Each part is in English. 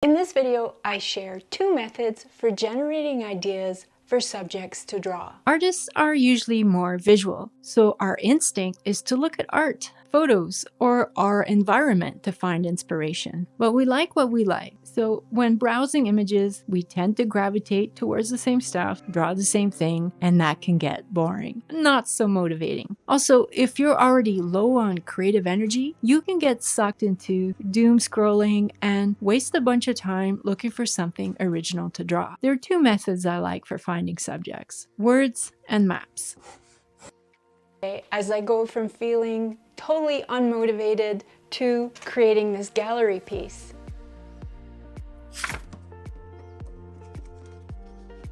In this video, I share 2 methods for generating ideas for subjects to draw. Artists are usually more visual, so our instinct is to look at art, photos, or our environment to find inspiration. But we like what we like. So when browsing images, we tend to gravitate towards the same stuff, draw the same thing, and that can get boring. Not so motivating. Also, if you're already low on creative energy, you can get sucked into doom scrolling and waste a bunch of time looking for something original to draw. There are 2 methods I like for finding subjects: words and maps. As I go from feeling totally unmotivated to creating this gallery piece.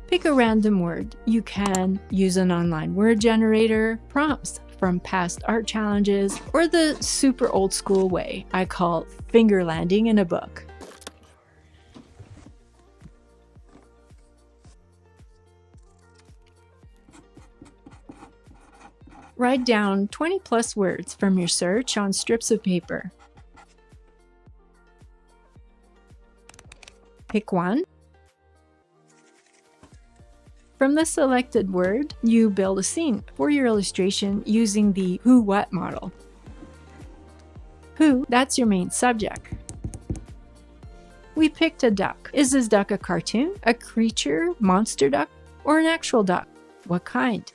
Pick a random word. You can use an online word generator, prompts from past art challenges, or the super old school way I call finger landing in a book. Write down 20 plus words from your search on strips of paper. Pick one. From the selected word, you build a scene for your illustration using the who-what model. Who, that's your main subject. We picked a duck. Is this duck a cartoon, a creature, monster duck, or an actual duck? What kind?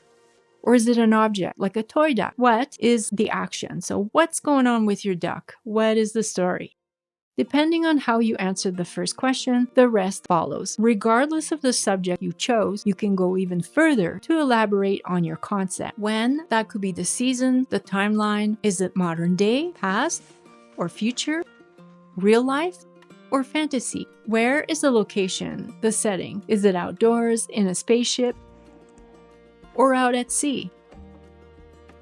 Or is it an object, like a toy duck? What is the action? So what's going on with your duck? What is the story? Depending on how you answered the first question, the rest follows. Regardless of the subject you chose, you can go even further to elaborate on your concept. When, that could be the season, the timeline. Is it modern day, past, or future? Real life, or fantasy? Where is the location, the setting? Is it outdoors, in a spaceship, or out at sea?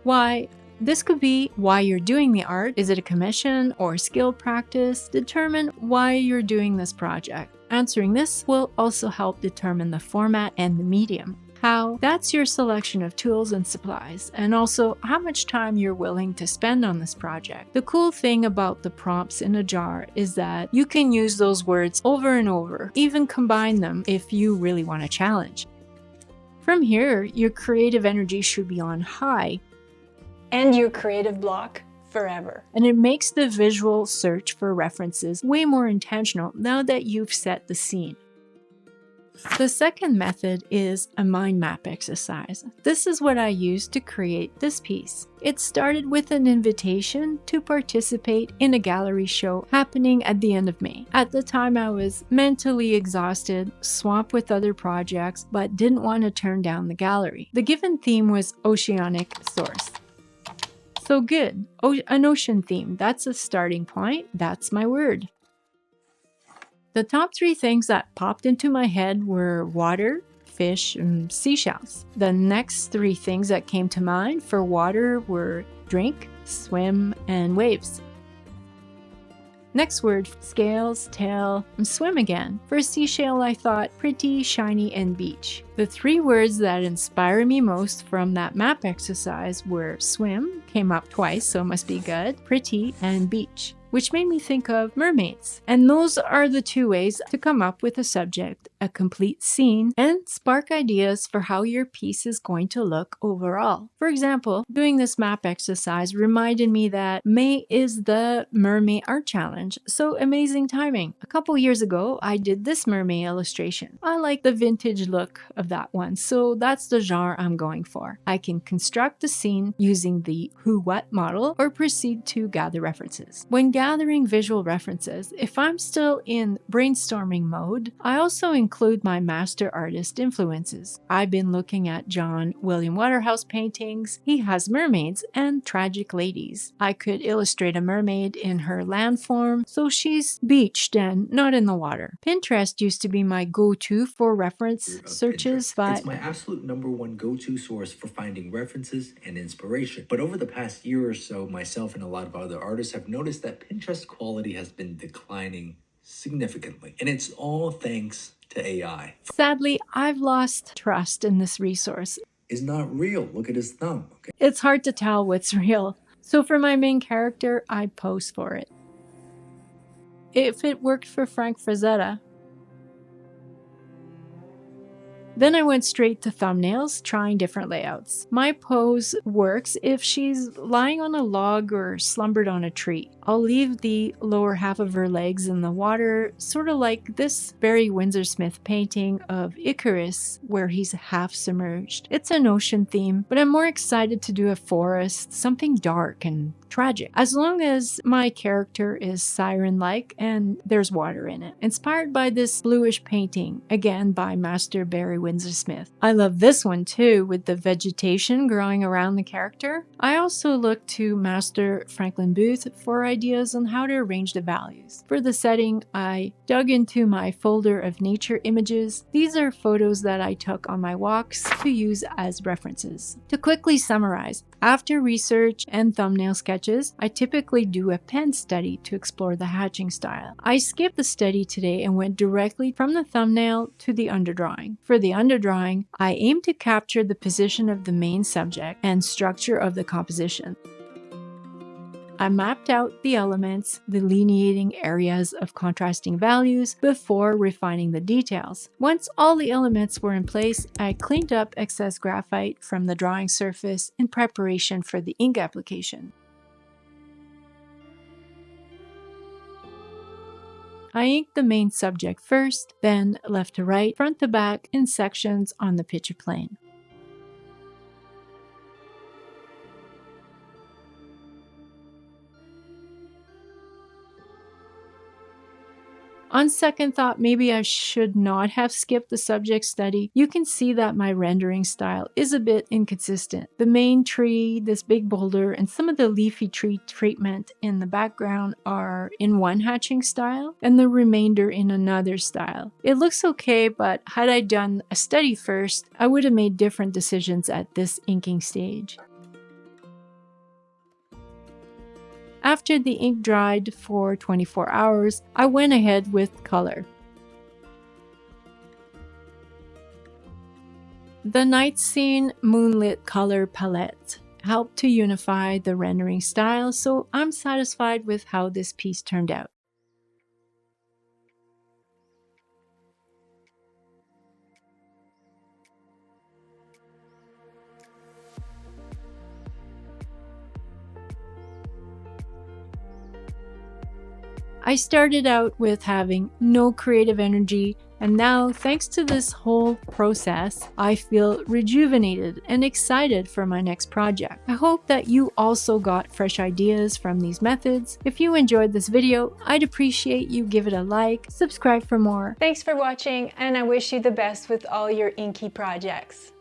Why? This could be why you're doing the art. Is it a commission or skill practice? Determine why you're doing this project. Answering this will also help determine the format and the medium. How? That's your selection of tools and supplies, and also how much time you're willing to spend on this project. The cool thing about the prompts in a jar is that you can use those words over and over, even combine them if you really want a challenge. From here, your creative energy should be on high, And your creative block forever. and it makes the visual search for references way more intentional now that you've set the scene. The second method is a mind map exercise. This is what I used to create this piece. It started with an invitation to participate in a gallery show happening at the end of May. At the time, I was mentally exhausted, swamped with other projects, but didn't want to turn down the gallery. The given theme was oceanic source. So good, an ocean theme, that's a starting point, that's my word. The top 3 things that popped into my head were water, fish, and seashells. The next 3 things that came to mind for water were drink, swim, and waves. Next word, scales, tail, and swim again. For seashell, I thought pretty, shiny, and beach. The 3 words that inspire me most from that map exercise were swim, came up twice, so it must be good, pretty, and beach, which made me think of mermaids. And those are the 2 ways to come up with a subject, a complete scene, and spark ideas for how your piece is going to look overall. For example, doing this map exercise reminded me that May is the Mermaid Art Challenge, so amazing timing. A couple years ago, I did this mermaid illustration. I like the vintage look of that one, so that's the genre I'm going for. I can construct the scene using the who-what model or proceed to gather references. When gathering visual references, if I'm still in brainstorming mode, I also include my master artist influences. I've been looking at John William Waterhouse paintings. He has mermaids and tragic ladies. I could illustrate a mermaid in her land form, so she's beached and not in the water. Pinterest used to be my go-to for reference searches, but it's my absolute #1 go-to source for finding references and inspiration. But over the past year or so, myself and a lot of other artists have noticed that Pinterest quality has been declining significantly, and it's all thanks to AI. Sadly, I've lost trust in this resource. It's not real. Look at his thumb. Okay. It's hard to tell what's real. So for my main character, I pose for it. if it worked for Frank Frazetta. Then I went straight to thumbnails, trying different layouts. My pose works if she's lying on a log or slumbered on a tree. I'll leave the lower half of her legs in the water, sort of like this Barry Windsor Smith painting of Icarus, where he's half submerged. It's an ocean theme, but I'm more excited to do a forest, something dark and tragic, as long as my character is siren-like and there's water in it. Inspired by this bluish painting, again by Master Barry Windsor Smith. I love this one too, with the vegetation growing around the character. I also looked to Master Franklin Booth for ideas on how to arrange the values. For the setting, I dug into my folder of nature images. These are photos that I took on my walks to use as references. To quickly summarize, after research and thumbnail sketches, I typically do a pen study to explore the hatching style. I skipped the study today and went directly from the thumbnail to the underdrawing. For the underdrawing, I aim to capture the position of the main subject and structure of the composition. I mapped out the elements, delineating areas of contrasting values before refining the details. Once all the elements were in place, I cleaned up excess graphite from the drawing surface in preparation for the ink application. I inked the main subject first, then left to right, front to back in sections on the picture plane. On second thought, maybe I should not have skipped the subject study. You can see that my rendering style is a bit inconsistent. The main tree, this big boulder, and some of the leafy tree treatment in the background are in one hatching style, and the remainder in another style. It looks okay, but had I done a study first, I would have made different decisions at this inking stage. After the ink dried for 24 hours, I went ahead with color. The night scene moonlit color palette helped to unify the rendering style, so I'm satisfied with how this piece turned out. I started out with having no creative energy, and now, thanks to this whole process, I feel rejuvenated and excited for my next project. I hope that you also got fresh ideas from these methods. If you enjoyed this video, I'd appreciate you give it a like, subscribe for more. Thanks for watching, and I wish you the best with all your inky projects.